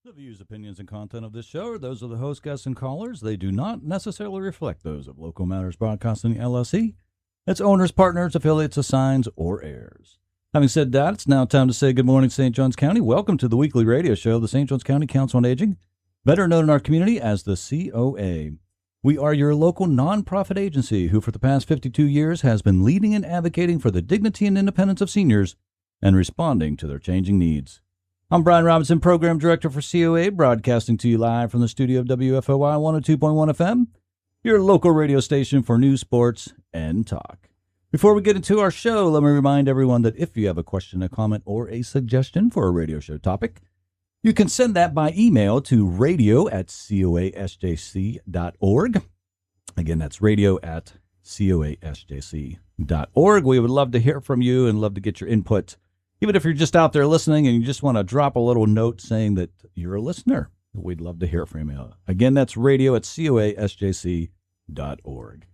The views, opinions, and content of this show are those of the host, guests, and callers. They do not necessarily reflect those of Local Matters Broadcasting, LLC, its owners, partners, affiliates, assigns, or heirs. Having said that, it's now time to say good morning, St. Johns County. Welcome to the weekly radio show of the St. Johns County Council on Aging, better known in our community as the COA. We are your local nonprofit agency who, for the past 52 years, has been leading and advocating for the dignity and independence of seniors and responding to their changing needs. I'm Brian Robinson, Program Director for COA, broadcasting to you live from the studio of WFOI 102.1 FM, your local radio station for news, sports, and talk. Before we get into our show, let me remind everyone that if you have a question, a comment, or a suggestion for a radio show topic, you can send that by email to radio@coasjc.org. Again, that's radio@coasjc.org. We would love to hear from you and love to get your input. Even if you're just out there listening and you just want to drop a little note saying that you're a listener, we'd love to hear from you. Again, that's radio@coasjc.org.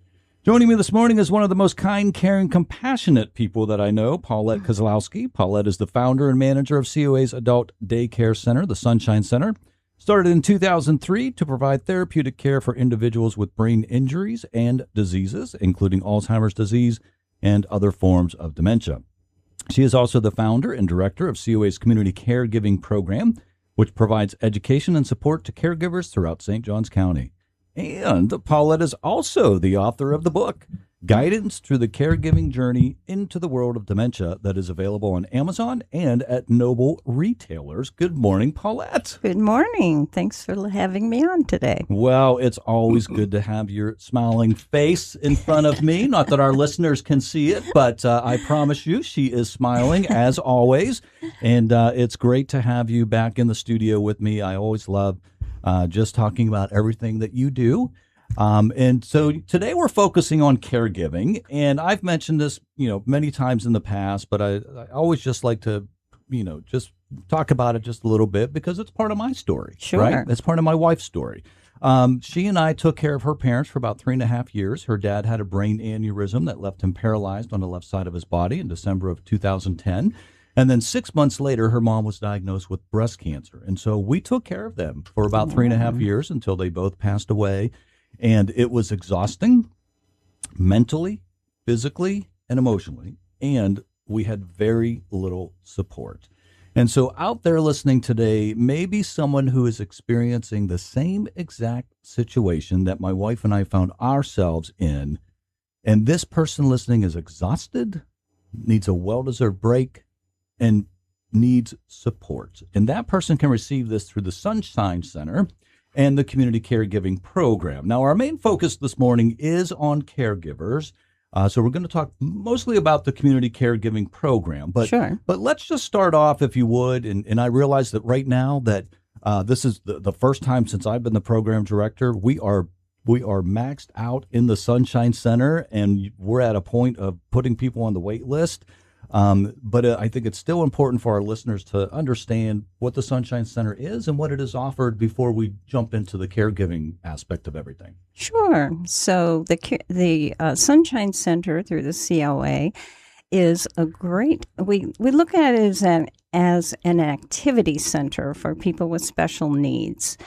Joining me this morning is one of the most kind, caring, compassionate people that I know, Paulette Kozlowski. Paulette is the founder and manager of COA's Adult Daycare Center, the Sunshine Center. Started in 2003 to provide therapeutic care for individuals with brain injuries and diseases, including Alzheimer's disease and other forms of dementia. She is also the founder and director of COA's Community Caregiving Program, which provides education and support to caregivers throughout St. Johns County. And Paulette is also the author of the book, Guidance Through the Caregiving Journey into the World of Dementia, that is available on Amazon and at Noble retailers. Good morning, Paulette. Good morning. Thanks for having me on today. Well, it's always good to have your smiling face in front of me. Not that our listeners can see it, but I promise you she is smiling as always. And it's great to have you back in the studio with me. I always love just talking about everything that you do. And so today we're focusing on caregiving, and I've mentioned this, many times in the past, but I always just like to, just talk about it just a little bit because it's part of my story. Sure. Right? It's part of my wife's story. She and I took care of her parents for about 3.5 years. Her dad had a brain aneurysm that left him paralyzed on the left side of his body in December of 2010. And then 6 months later, her mom was diagnosed with breast cancer. And so we took care of them for about 3.5 years until they both passed away. And it was exhausting mentally, physically, and emotionally. And we had very little support. And so out there listening today, maybe someone who is experiencing the same exact situation that my wife and I found ourselves in. And this person listening is exhausted, needs a well-deserved break, and needs support. And that person can receive this through the Sunshine Center and the Community Caregiving Program. Now, our main focus this morning is on caregivers. So we're going to talk mostly about the Community Caregiving Program. But, Sure. But let's just start off, if you would. And I realize that right now that this is the first time since I've been the program director, we are maxed out in the Sunshine Center, and we're at a point of putting people on the wait list. But I think it's still important for our listeners to understand what the Sunshine Center is and what it is offered before we jump into the caregiving aspect of everything. Sure. So the Sunshine Center through the COA is a great. We look at it as an activity center for people with special needs,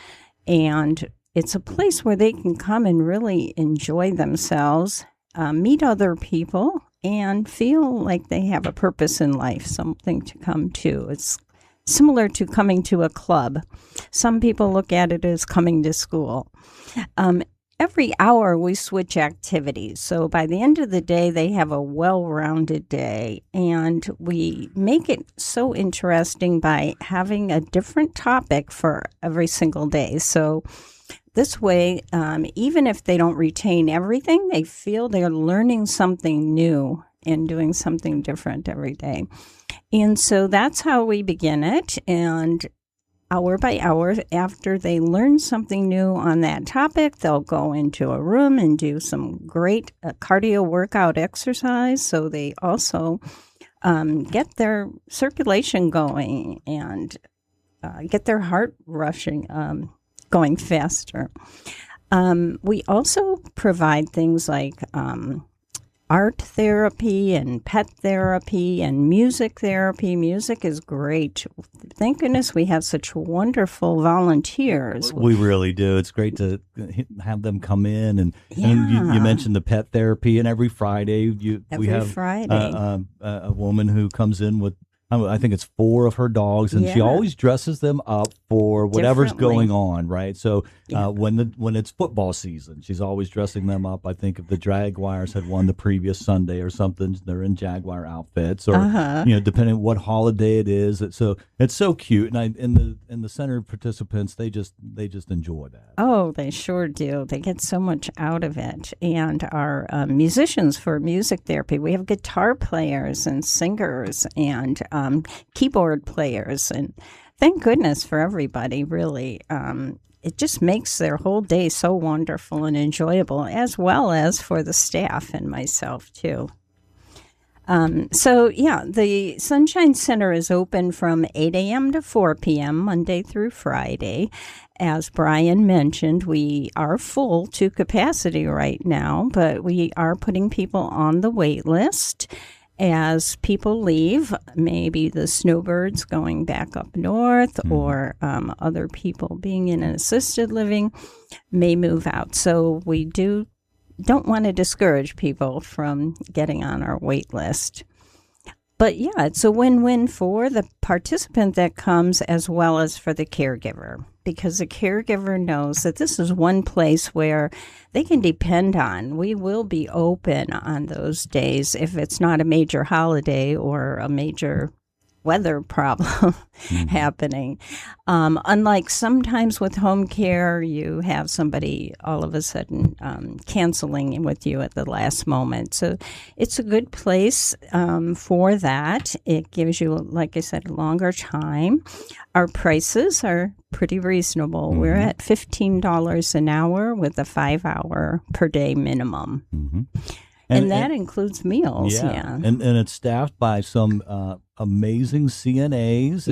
and it's a place where they can come and really enjoy themselves, meet other people, and feel like they have a purpose in life, something to come to. It's similar to coming to a club. Some people look at it as coming to school. Every hour we switch activities. So by the end of the day, they have a well-rounded day. And we make it so interesting by having a different topic for every single day. So this way, even if they don't retain everything, they feel they're learning something new and doing something different every day. And so that's how we begin it. And hour by hour, after they learn something new on that topic, they'll go into a room and do some great cardio workout exercise. So they also get their circulation going and get their heart rushing, going faster. We also provide things like art therapy and pet therapy and music therapy. Music is great. Thank goodness we have such wonderful volunteers. We really do. It's great to have them come in, and Yeah. you mentioned the pet therapy, and every Friday we have Friday. a woman who comes in with, I think it's 4 of her dogs, and she Yeah. always dresses them up for whatever's Differently. going on, right? So when it's football season, she's always dressing them up. I think if the Jaguars had won the previous Sunday or something, they're in Jaguar outfits, or depending on what holiday it is. So it's so cute, and the center participants, they just enjoy that. Oh, they sure do. They get so much out of it. And our musicians for music therapy, we have guitar players and singers and keyboard players. And thank goodness for everybody, really. It just makes their whole day so wonderful and enjoyable, as well as for the staff and myself, too. The Sunshine Center is open from 8 a.m. to 4 p.m. Monday through Friday. As Brian mentioned, we are full to capacity right now, but we are putting people on the wait list. As people leave, maybe the snowbirds going back up north or other people being in an assisted living may move out. So we don't want to discourage people from getting on our wait list. But yeah, it's a win-win for the participant that comes as well as for the caregiver, because the caregiver knows that this is one place where they can depend on. We will be open on those days if it's not a major holiday or a major weather problem happening. Unlike sometimes with home care, you have somebody all of a sudden canceling with you at the last moment. So it's a good place for that. It gives you, like I said, a longer time. Our prices are pretty reasonable. We're at $15 an hour with a 5-hour per day minimum. And that includes meals, yeah. And it's staffed by some amazing CNAs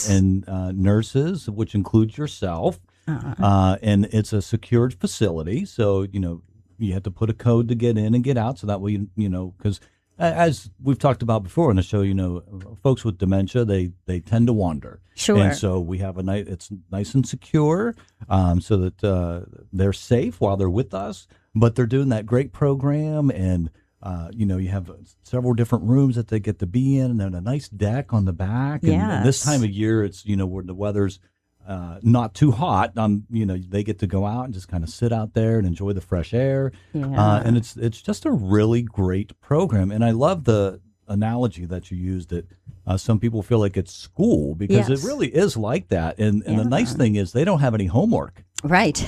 and nurses, which includes yourself. And it's a secured facility, so you have to put a code to get in and get out. So that way, because as we've talked about before in the show, folks with dementia, they tend to wander. Sure. And so we have it's nice and secure, so that they're safe while they're with us. But they're doing that great program, and you have several different rooms that they get to be in, and then a nice deck on the back. And this time of year, it's where the weather's not too hot. They get to go out and just kind of sit out there and enjoy the fresh air. And it's just a really great program. And I love the analogy that you used, that some people feel like it's school, because it really is like that. And the nice thing is they don't have any homework. Right.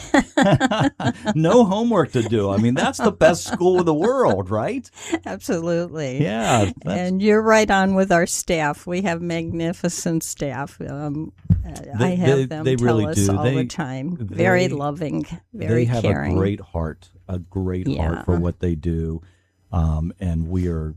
No homework to do. I mean, that's the best school in the world, right? Absolutely. Yeah. And you're right on with our staff. We have magnificent staff. I have them tell really us do. all the time. Very loving, very caring. They have a great heart for what they do. And we are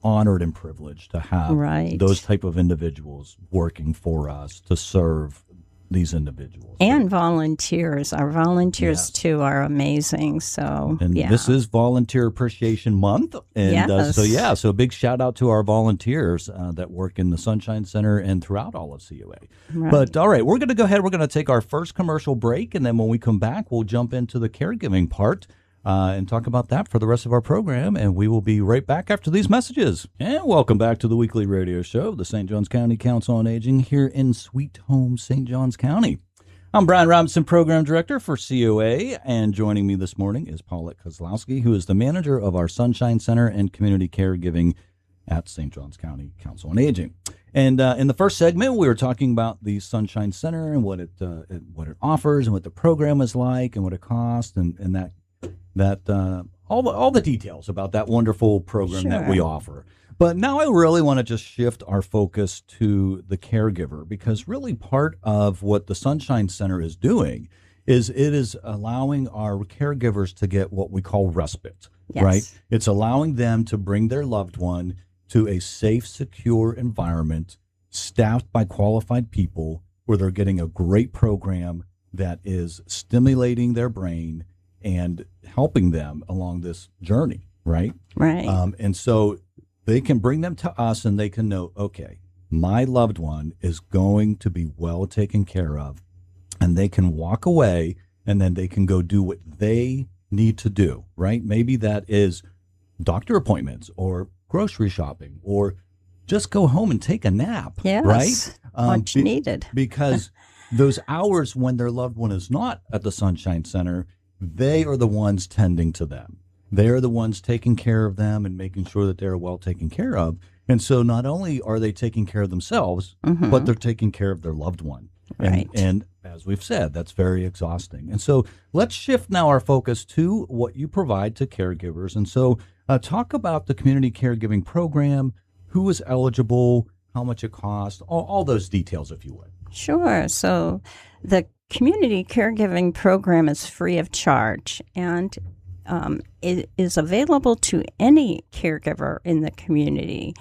honored and privileged to have those type of individuals working for us to serve these individuals. And volunteers. Our volunteers, too, are amazing. So, this is Volunteer Appreciation Month. And so a big shout out to our volunteers that work in the Sunshine Center and throughout all of COA. Right. But all right, we're going to go ahead. We're going to take our first commercial break. And then when we come back, we'll jump into the caregiving part and talk about that for the rest of our program. And we will be right back after these messages. And welcome back to the weekly radio show of the St. Johns County Council on Aging here in Sweet Home, St. Johns County. I'm Brian Robinson, Program Director for COA, and joining me this morning is Paulette Kozlowski, who is the manager of our Sunshine Center and Community Caregiving at St. Johns County Council on Aging. And in the first segment, we were talking about the Sunshine Center and what it offers and what the program is like and what it costs and all the details about that wonderful program that we offer. But now I really want to just shift our focus to the caregiver, because really part of what the Sunshine Center is doing is it is allowing our caregivers to get what we call respite, right? It's allowing them to bring their loved one to a safe, secure environment staffed by qualified people where they're getting a great program that is stimulating their brain and helping them along this journey. right? Right. And so they can bring them to us and they can know, okay, my loved one is going to be well taken care of, and they can walk away and then they can go do what they need to do, right? Maybe that is doctor appointments or grocery shopping or just go home and take a nap, Yes. right? Much needed. Because those hours when their loved one is not at the Sunshine Center, they are the ones tending to them. They're the ones taking care of them and making sure that they're well taken care of. And so not only are they taking care of themselves, but they're taking care of their loved one. Right. And as we've said, that's very exhausting. And so let's shift now our focus to what you provide to caregivers. And so talk about the community caregiving program, who is eligible, how much it costs, all those details, if you would. Sure. So the community caregiving program is free of charge, and it is available to any caregiver in the community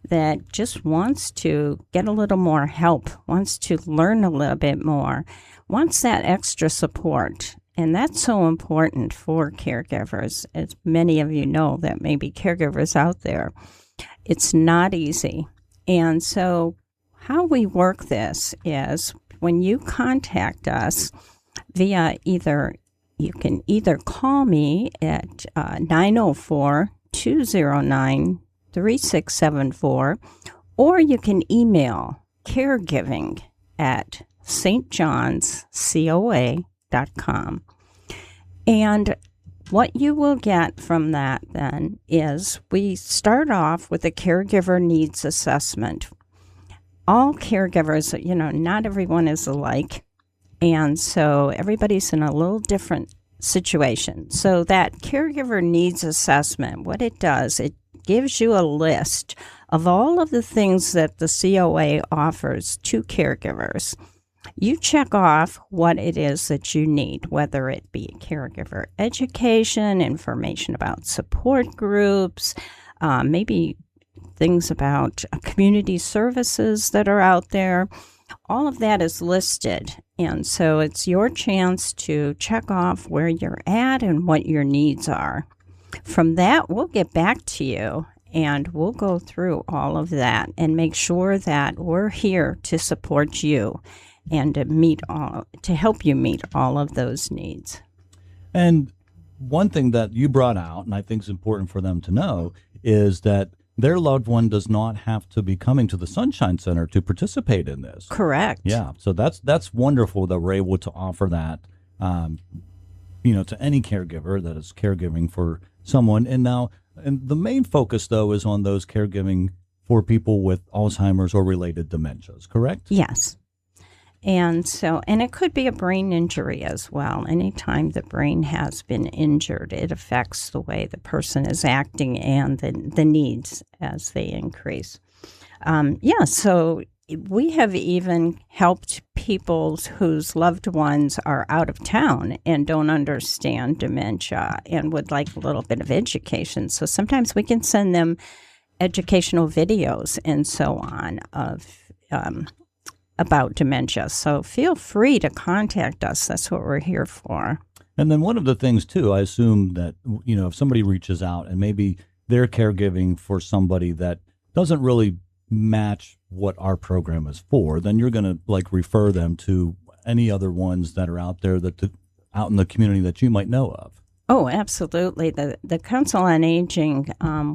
that just wants to get a little more help, wants to learn a little bit more, wants that extra support. And that's so important for caregivers. As many of you know that may be caregivers out there, it's not easy. And so how we work this is when you contact us via you can either call me at 904-209-3674, or you can email caregiving at stjohnscoa.com. And what you will get from that then is we start off with a caregiver needs assessment. All caregivers, not everyone is alike. And so everybody's in a little different situation. So that caregiver needs assessment, what it does, it gives you a list of all of the things that the COA offers to caregivers. You check off what it is that you need, whether it be caregiver education, information about support groups, maybe things about community services that are out there. All of that is listed. And so it's your chance to check off where you're at and what your needs are. From that, we'll get back to you and we'll go through all of that and make sure that we're here to support you and to help you meet all of those needs. And one thing that you brought out, and I think is important for them to know, is that their loved one does not have to be coming to the Sunshine Center to participate in this. Correct. Yeah, so that's wonderful that we're able to offer that, to any caregiver that is caregiving for someone. And the main focus, though, is on those caregiving for people with Alzheimer's or related dementias, correct? Yes. And it could be a brain injury as well. Anytime the brain has been injured, it affects the way the person is acting and the needs as they increase. So we have even helped people whose loved ones are out of town and don't understand dementia and would like a little bit of education. So sometimes we can send them educational videos and so on about dementia. So feel free to contact us. That's what we're here for. And then one of the things, too, I assume that, if somebody reaches out and maybe they're caregiving for somebody that doesn't really match what our program is for, then you're going to refer them to any other ones that are out there out in the community that you might know of. Oh, absolutely. The Council on Aging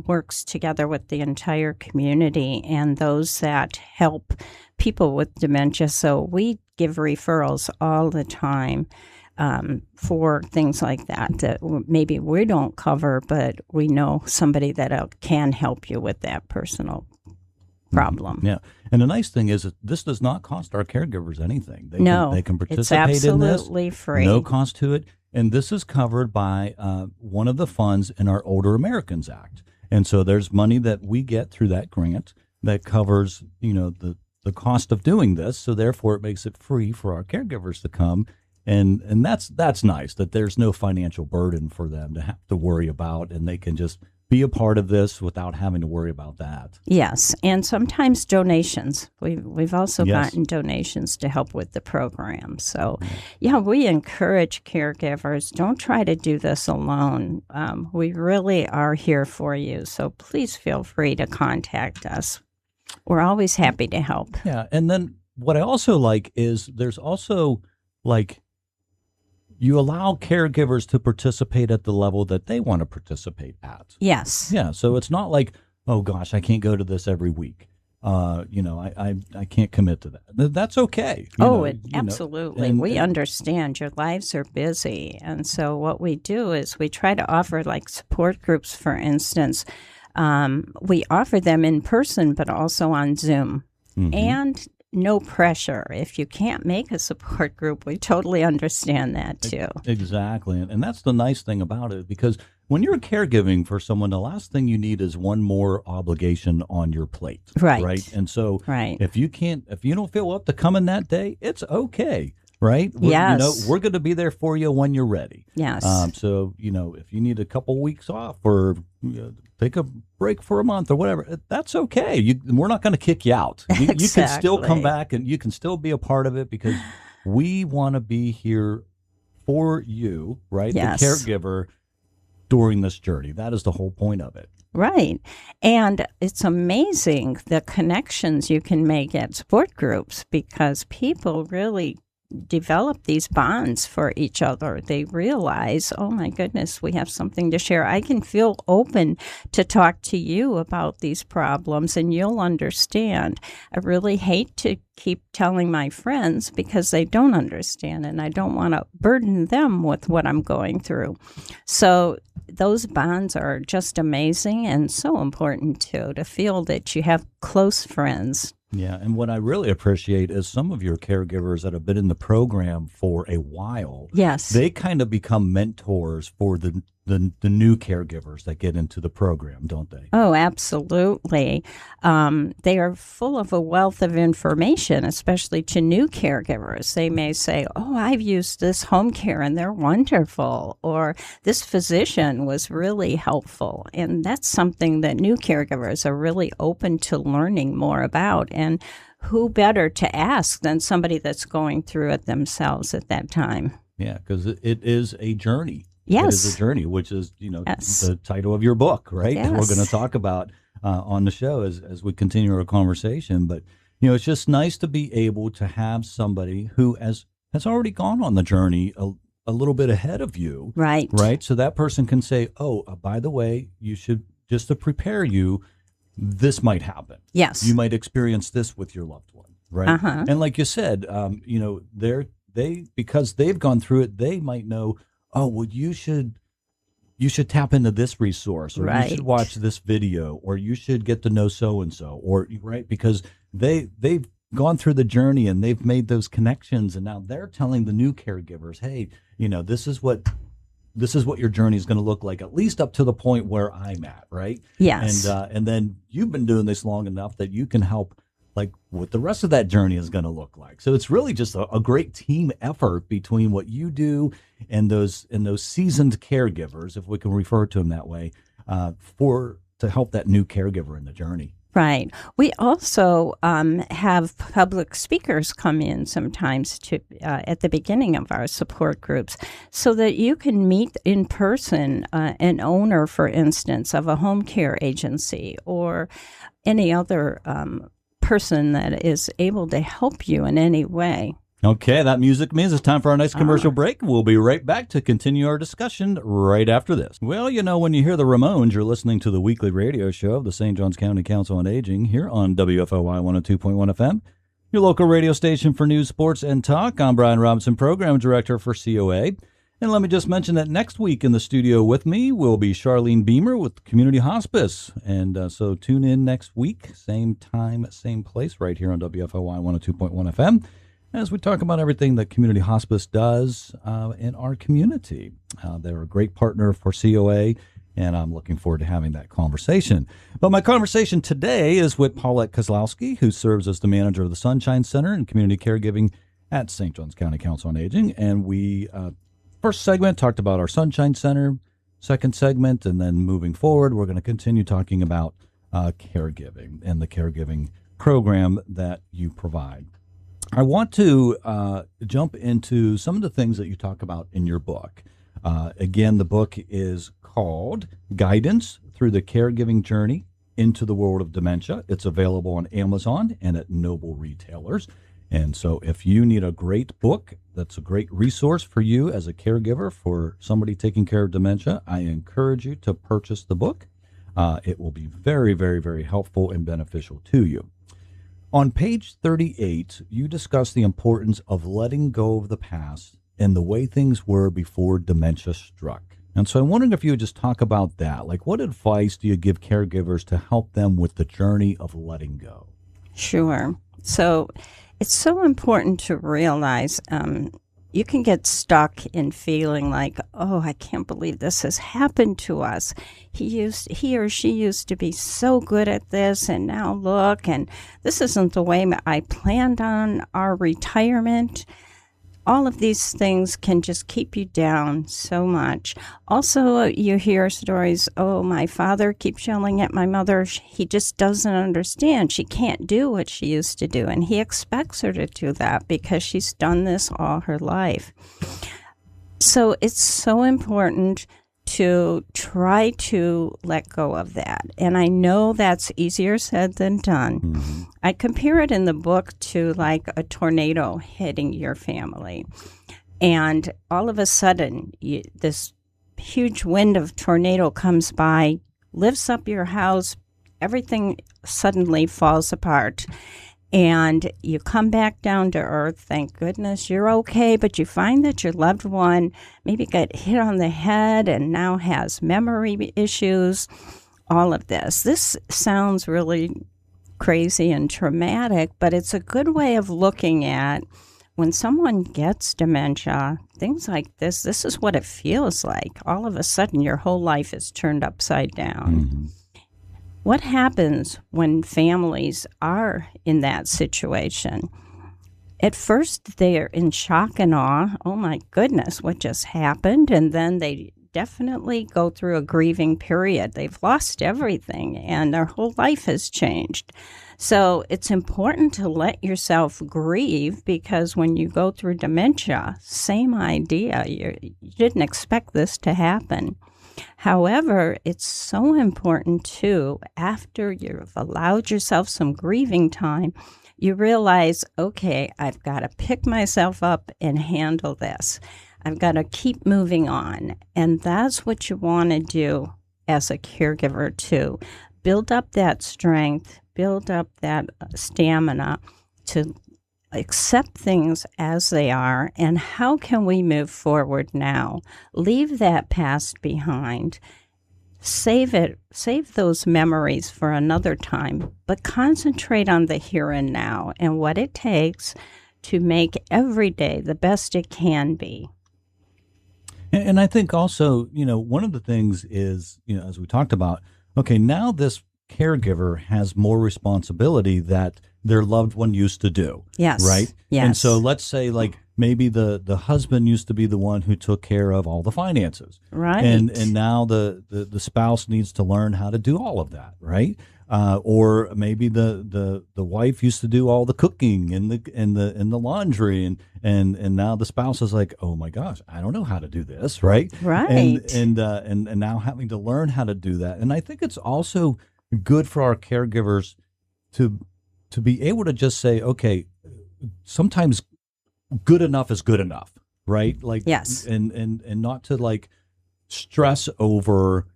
works together with the entire community and those that help people with dementia. So we give referrals all the time for things like that maybe we don't cover, but we know somebody that can help you with that personal problem. Yeah. And the nice thing is that this does not cost our caregivers anything. They can participate it's absolutely in this. Free. No cost to it. And this is covered by one of the funds in our Older Americans Act. And so there's money that we get through that grant that covers, the cost of doing this. So therefore it makes it free for our caregivers to come. And that's nice that there's no financial burden for them to have to worry about, and they can just be a part of this without having to worry about that. Yes, and sometimes donations. We've also Yes. gotten donations to help with the program. So, yeah, we encourage caregivers, don't try to do this alone. We really are here for you. So please feel free to contact us. We're always happy to help. Yeah, and then what I also like is there's also like you allow caregivers to participate at the level that they want to participate at. Yes. Yeah, so it's not like, oh gosh, I can't go to this every week. I can't commit to that. That's okay. Absolutely. We understand your lives are busy. And so what we do is we try to offer like support groups, for instance. We offer them in person, but also on Zoom. Mm-hmm. And no pressure. If you can't make a support group, we totally understand that too. Exactly. And that's the nice thing about it, because when you're caregiving for someone, the last thing you need is one more obligation on your plate. Right. Right. And so Right. if you don't feel up to coming that day, it's okay. Right. Yes. We're going to be there for you when you're ready. Yes. So, if you need a couple weeks off or take a break for a month or whatever, that's okay. We're not going to kick you out. You can still come back and you can still be a part of it, because we want to be here for you, right? Yes. The caregiver during this journey. That is the whole point of it. Right. And it's amazing the connections you can make at support groups, because people really develop these bonds for each other. They realize, oh my goodness, we have something to share. I can feel open to talk to you about these problems and you'll understand. I really hate to keep telling my friends because they don't understand, and I don't want to burden them with what I'm going through. So those bonds are just amazing and so important too, to feel that you have close friends. Yeah, and what I really appreciate is some of your caregivers that have been in the program for a while. Yes. They kind of become mentors for the new caregivers that get into the program, don't they? Oh, absolutely. They are full of a wealth of information, especially to new caregivers. They may say, oh, I've used this home care and they're wonderful, or this physician was really helpful. And that's something that new caregivers are really open to learning more about. And who better to ask than somebody that's going through it themselves at that time? Yeah, because it is a journey. Yes. It is a journey, which is, Yes. the title of your book, right? Yes. That we're going to talk about on the show as we continue our conversation. But, it's just nice to be able to have somebody who has already gone on the journey a little bit ahead of you. Right. Right. So that person can say, oh, by the way, you should, just to prepare you, this might happen. Yes. You might experience this with your loved one. Right. Uh-huh. And like you said, because they've gone through it, they might know, oh, well, you should tap into this resource, or Right. you should watch this video, or you should get to know so-and-so, or right, because they've gone through the journey and they've made those connections, and now they're telling the new caregivers, hey, this is what your journey is going to look like, at least up to the point where I'm at, right? Yes. And then you've been doing this long enough that you can help, like, what the rest of that journey is going to look like. So it's really just a great team effort between what you do and those seasoned caregivers, if we can refer to them that way, to help that new caregiver in the journey. Right. We also have public speakers come in sometimes to at the beginning of our support groups, so that you can meet in person an owner, for instance, of a home care agency or any other person that is able to help you in any way. Okay, that music means it's time for our next commercial break. We'll be right back to continue our discussion right after this. Well, when you hear the Ramones, you're listening to the weekly radio show of the St. Johns County Council on Aging here on WFOY 102.1 FM, your local radio station for news, sports, and talk. I'm Brian Robinson, Program Director for COA. And let me just mention that next week in the studio with me will be Charlene Beamer with Community Hospice. And so tune in next week, same time, same place, right here on WFOY 102.1 FM. As we talk about everything that Community Hospice does in our community. They're a great partner for COA, and I'm looking forward to having that conversation. But my conversation today is with Paulette Kozlowski, who serves as the manager of the Sunshine Center and Community Caregiving at St. Johns County Council on Aging. And we, first segment, talked about our Sunshine Center, second segment, and then moving forward, we're going to continue talking about caregiving and the caregiving program that you provide. I want to jump into some of the things that you talk about in your book. Again, the book is called Guidance Through the Caregiving Journey into the World of Dementia. It's available on Amazon and at Noble retailers. And so if you need a great book that's a great resource for you as a caregiver for somebody taking care of dementia, I encourage you to purchase the book. It will be very, very, very helpful and beneficial to you. On page 38, you discuss the importance of letting go of the past and the way things were before dementia struck. And so I'm wondering if you would just talk about that. Like, what advice do you give caregivers to help them with the journey of letting go? Sure. So it's so important to realize you can get stuck in feeling like, oh, I can't believe this has happened to us. He or she used to be so good at this, and now look, and this isn't the way I planned on our retirement. All of these things can just keep you down so much. Also, you hear stories, oh, my father keeps yelling at my mother. He just doesn't understand. She can't do what she used to do, and he expects her to do that because she's done this all her life. So it's so important to try to let go of that. And I know that's easier said than done. Mm-hmm. I compare it in the book to like a tornado hitting your family. And all of a sudden, this huge wind of tornado comes by, lifts up your house, everything suddenly falls apart. And you come back down to earth, thank goodness you're okay, but you find that your loved one maybe got hit on the head and now has memory issues, all of this. This sounds really crazy and traumatic, but it's a good way of looking at when someone gets dementia, things like this is what it feels like. All of a sudden, your whole life is turned upside down. Mm-hmm. What happens when families are in that situation? At first, they're in shock and awe. Oh, my goodness, what just happened? And then they definitely go through a grieving period. They've lost everything, and their whole life has changed. So it's important to let yourself grieve, because when you go through dementia, same idea. You didn't expect this to happen. However, it's so important, too, after you've allowed yourself some grieving time, you realize, okay, I've got to pick myself up and handle this. I've got to keep moving on. And that's what you want to do as a caregiver, too. Build up that strength, build up that stamina to accept things as they are, and how can we move forward now? Leave that past behind. Save those memories for another time, but concentrate on the here and now and what it takes to make every day the best it can be. And I think also, one of the things is, as we talked about, okay, now this caregiver has more responsibility that their loved one used to do. Yes. Right? Yes. And so let's say maybe the husband used to be the one who took care of all the finances. Right. And now the spouse needs to learn how to do all of that, right? Or maybe the wife used to do all the cooking and the laundry, and now the spouse is like, oh my gosh, I don't know how to do this, right? Right. And now having to learn how to do that. And I think it's also good for our caregivers to be able to just say, okay, sometimes good enough is good enough, right? Like, yes. And not to stress over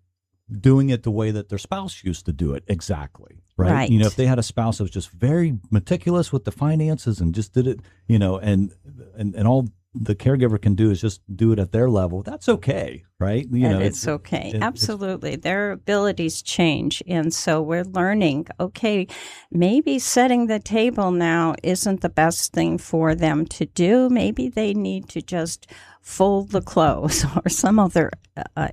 doing it the way that their spouse used to do it exactly, right? Right. If they had a spouse that was just very meticulous with the finances and just did it, and all the caregiver can do is just do it at their level, that's okay, right? It's okay. Absolutely. Their abilities change. And so we're learning, okay, maybe setting the table now isn't the best thing for them to do. Maybe they need to just fold the clothes or some other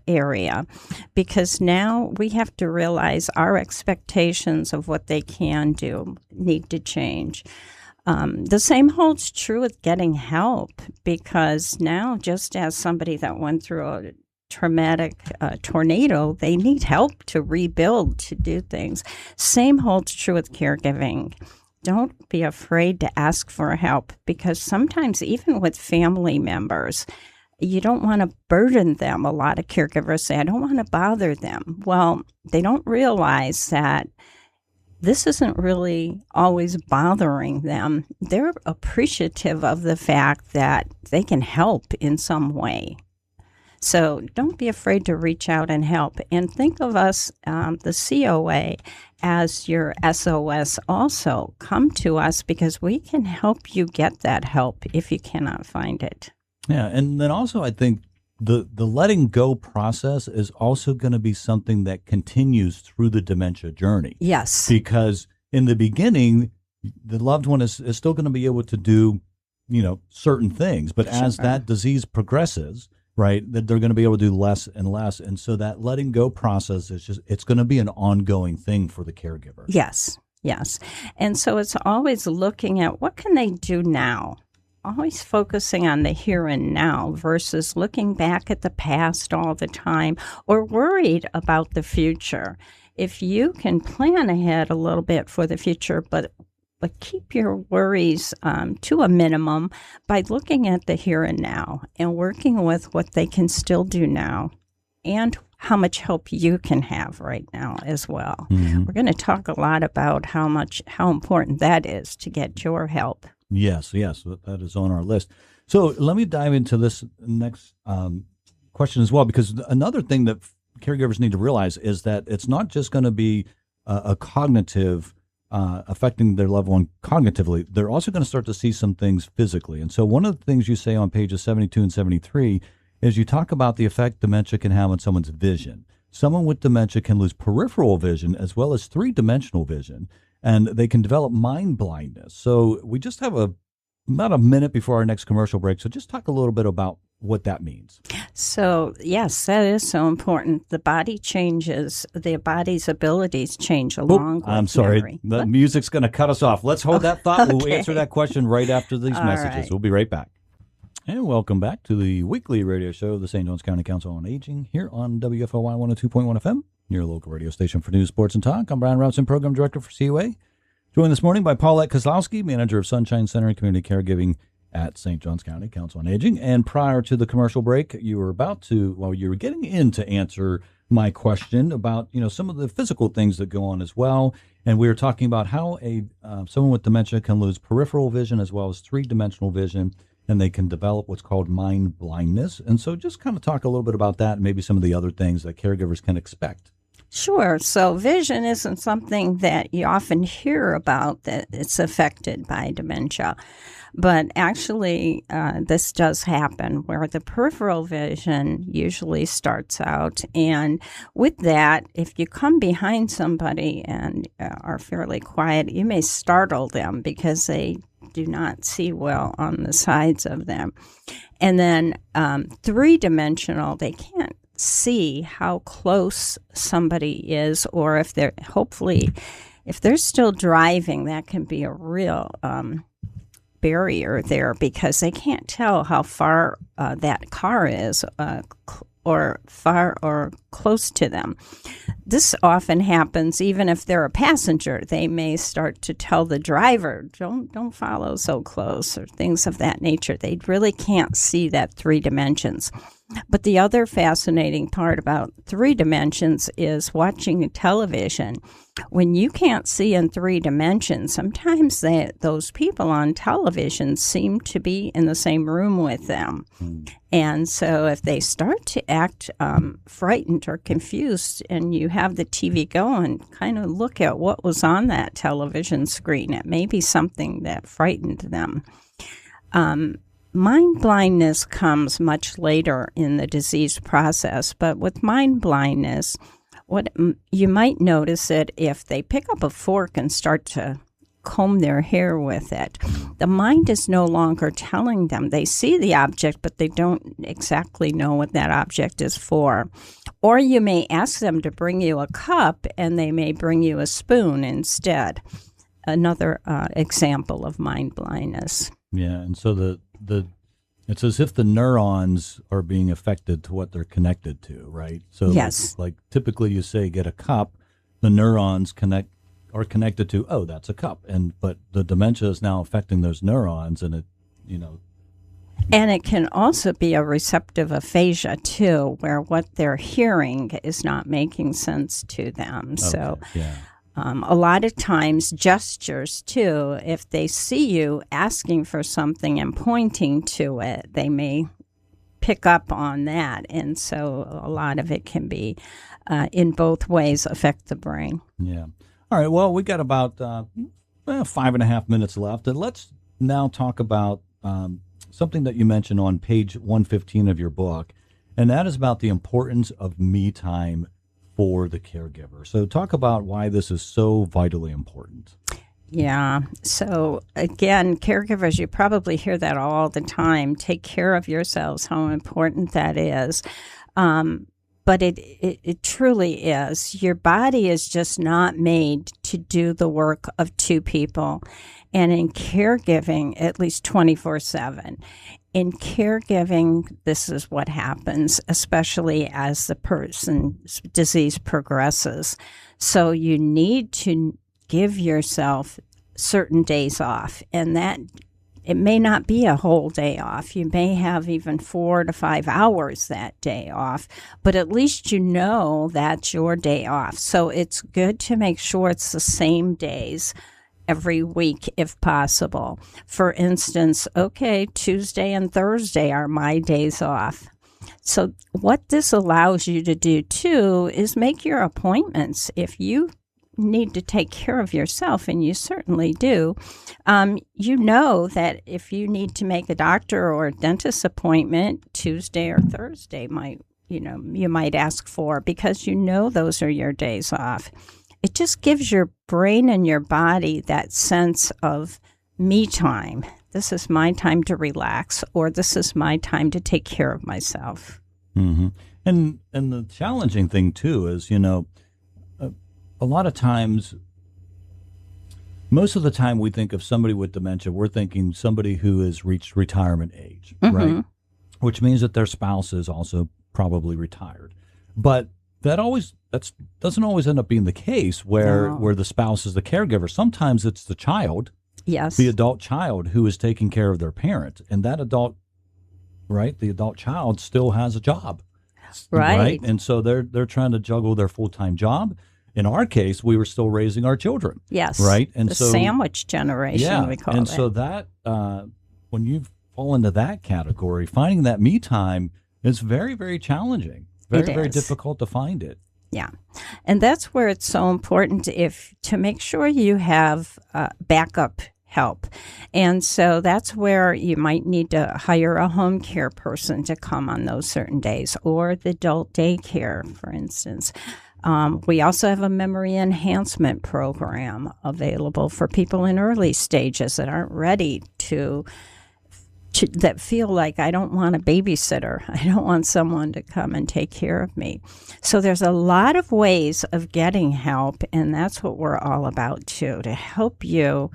area, because now we have to realize our expectations of what they can do need to change. The same holds true with getting help, because now, just as somebody that went through a traumatic tornado, they need help to rebuild, to do things. Same holds true with caregiving. Don't be afraid to ask for help, because sometimes even with family members, you don't want to burden them. A lot of caregivers say, I don't want to bother them. Well, they don't realize that this isn't really always bothering them. They're appreciative of the fact that they can help in some way. So don't be afraid to reach out and help. And think of us, the COA, as your SOS also. Come to us because we can help you get that help if you cannot find it. Yeah, and then also I think the letting go process is also going to be something that continues through the dementia journey. Yes. Because in the beginning, the loved one is still going to be able to do, certain things. But as that disease progresses, right, that they're going to be able to do less and less. And so that letting go process it's going to be an ongoing thing for the caregiver. Yes. And so it's always looking at what can they do now? Always focusing on the here and now versus looking back at the past all the time or worried about the future. If you can plan ahead a little bit for the future, but keep your worries to a minimum by looking at the here and now and working with what they can still do now and how much help you can have right now as well. Mm-hmm. We're going to talk a lot about how important that is to get your help. Yes, that is on our list. So let me dive into this next question as well, because another thing that caregivers need to realize is that it's not just going to be a cognitive affecting their loved one cognitively. They're also going to start to see some things physically. And so one of the things you say on pages 72 and 73 is you talk about the effect dementia can have on someone's vision. Someone with dementia can lose peripheral vision as well as three-dimensional vision, and they can develop mind blindness. So we just have about a minute before our next commercial break. So just talk a little bit about what that means. So, yes, that is so important. The body changes. The body's abilities change along with I'm sorry. memory. The music's going to cut us off. Let's hold that thought. We'll answer that question right after these All messages. right. We'll be right back. And welcome back to the weekly radio show of the St. Johns County Council on Aging here on WFOY 102.1 FM, your local radio station for news, sports, and talk. I'm Brian Robson, Program Director for COA. Joined this morning by Paulette Kozlowski, Manager of Sunshine Center and Community Caregiving at St. Johns County Council on Aging. And prior to the commercial break, you were getting in to answer my question about, some of the physical things that go on as well. And we were talking about how someone with dementia can lose peripheral vision as well as three-dimensional vision, and they can develop what's called mind blindness. And so just kind of talk a little bit about that and maybe some of the other things that caregivers can expect. Sure. So vision isn't something that you often hear about, that it's affected by dementia. But actually, this does happen where the peripheral vision usually starts out. And with that, if you come behind somebody and are fairly quiet, you may startle them because they do not see well on the sides of them. And then three-dimensional, they can't see how close somebody is, or if they're if they're still driving, that can be a real barrier there because they can't tell how far that car is or far or close to them. This often happens even if they're a passenger. They may start to tell the driver, don't follow so close, or things of that nature. They really can't see that three dimensions. But the other fascinating part about three dimensions is watching television. When you can't see in three dimensions, sometimes those people on television seem to be in the same room with them. And so if they start to act frightened or confused and you have the TV going, kind of look at what was on that television screen. It may be something that frightened them. Mind blindness comes much later in the disease process, but with mind blindness, what you might notice it if they pick up a fork and start to comb their hair with it. The mind is no longer telling them. They see the object, but they don't exactly know what that object is for. Or you may ask them to bring you a cup, and they may bring you a spoon instead. Another example of mind blindness. Yeah, and so the It's as if the neurons are being affected to what they're connected to, right? So Yes. like typically you say get a cup, the neurons are connected to, oh, that's a cup. But the dementia is now affecting those neurons, and And it can also be a receptive aphasia, too, where what they're hearing is not making sense to them. So yeah. a lot of times gestures, too, if they see you asking for something and pointing to it, they may pick up on that. And so a lot of it can be, in both ways, affect the brain. Yeah. All right. Well, we got about 5.5 minutes left. And let's now talk about something that you mentioned on page 115 of your book, and that is about the importance of me time for the caregiver. So talk about why this is so vitally important. Yeah. So again, caregivers, you probably hear that all the time. Take care of yourselves, how important that is. But it truly is. Your body is just not made to do the work of two people. And in caregiving, at least 24/7. In caregiving, this is what happens, especially as the person's disease progresses. So you need to give yourself certain days off, and that it may not be a whole day off. You may have even 4 to 5 hours that day off, but at least you know that's your day off. So it's good to make sure it's the same days every week if possible. For instance, okay, Tuesday and Thursday are my days off. So what this allows you to do too is make your appointments. If you need to take care of yourself, and you certainly do, you know that if you need to make a doctor or a dentist appointment, Tuesday or Thursday you might ask for, because you know those are your days off. It just gives your brain and your body that sense of me time. This is my time to relax, or this is my time to take care of myself. Mm-hmm. And the challenging thing too is, a lot of times, most of the time we think of somebody with dementia, we're thinking somebody who has reached retirement age, right? Which means that their spouse is also probably retired. But that doesn't always end up being the case where the spouse is the caregiver. Sometimes it's the child, yes, the adult child who is taking care of their parent, and that adult, right, the adult child still has a job, right? And so they're trying to juggle their full-time job. In our case, we were still raising our children. Yes. Right? And the so sandwich generation, we call it. And so that when you fall into that category, finding that me time is very, very challenging. Very difficult to find it. Yeah. And that's where it's so important to make sure you have backup help. And so that's where you might need to hire a home care person to come on those certain days, or the adult daycare, for instance. We also have a memory enhancement program available for people in early stages that aren't ready that feel like, I don't want a babysitter. I don't want someone to come and take care of me. So there's a lot of ways of getting help, and that's what we're all about too, to help you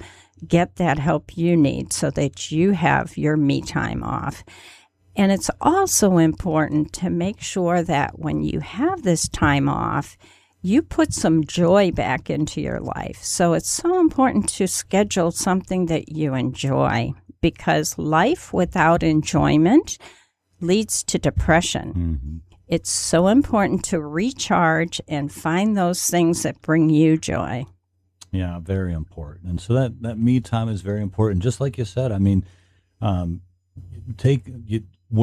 get that help you need so that you have your me time off. And it's also important to make sure that when you have this time off, you put some joy back into your life. So it's so important to schedule something that you enjoy, because life without enjoyment leads to depression. Mm-hmm. It's so important to recharge and find those things that bring you joy. Yeah, very important. And so that me time is very important. Just like you said, I mean, when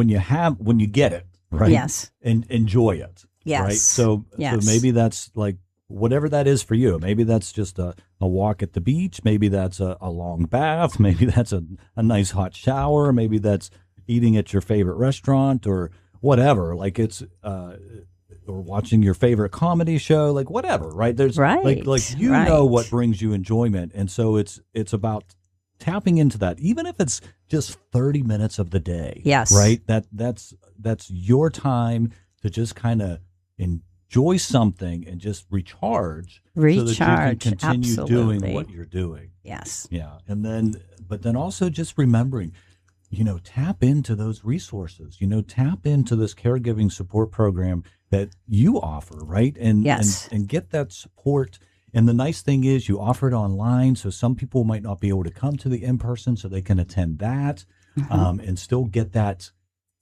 you get it, right? Yes. And enjoy it. Yes. Right. So maybe that's like whatever that is for you. Maybe that's just a walk at the beach. Maybe that's a long bath. Maybe that's a nice hot shower. Maybe that's eating at your favorite restaurant or whatever. Like it's or watching your favorite comedy show, like whatever, right? There's like know what brings you enjoyment. And so it's about tapping into that, even if it's just 30 minutes of the day. Yes. Right? That's your time to just kind of enjoy something and just recharge so that you can continue doing what you're doing. Yes. Yeah. But then also just remembering tap into those resources, tap into this caregiving support program that you offer, right? And get that support. And the nice thing is you offer it online. So some people might not be able to come to the in-person, so they can attend that and still get that,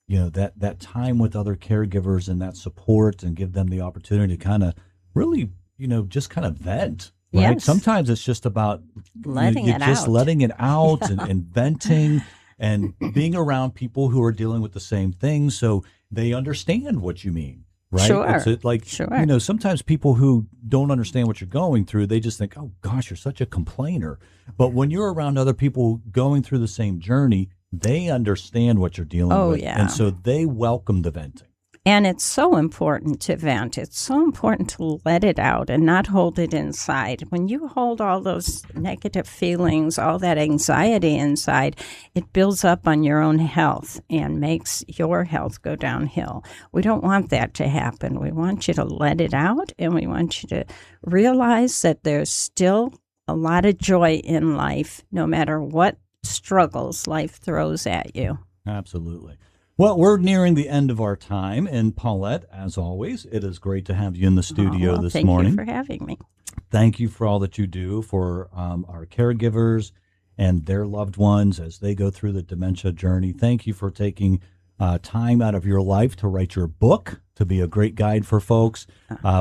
that time with other caregivers and that support, and give them the opportunity to kind of really, just kind of vent. Right. Yes. Sometimes it's just about letting it out, letting it out and venting and being around people who are dealing with the same thing, so they understand what you mean. Right. Sure. Sometimes people who don't understand what you're going through, they just think, oh gosh, you're such a complainer. But when you're around other people going through the same journey, they understand what you're dealing with. Yeah. And so they welcome the venting. And it's so important to vent. It's so important to let it out and not hold it inside. When you hold all those negative feelings, all that anxiety inside, it builds up on your own health and makes your health go downhill. We don't want that to happen. We want you to let it out, and we want you to realize that there's still a lot of joy in life, no matter what struggles life throws at you. Absolutely. Well, we're nearing the end of our time. And Paulette, as always, it is great to have you in the studio this morning. Thank you for having me. Thank you for all that you do for our caregivers and their loved ones as they go through the dementia journey. Thank you for taking time out of your life to write your book, to be a great guide for folks.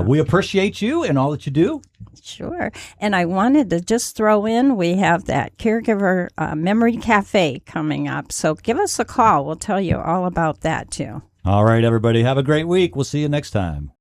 We appreciate you and all that you do. Sure. And I wanted to just throw in, we have that Caregiver Memory Cafe coming up. So give us a call. We'll tell you all about that, too. All right, everybody. Have a great week. We'll see you next time.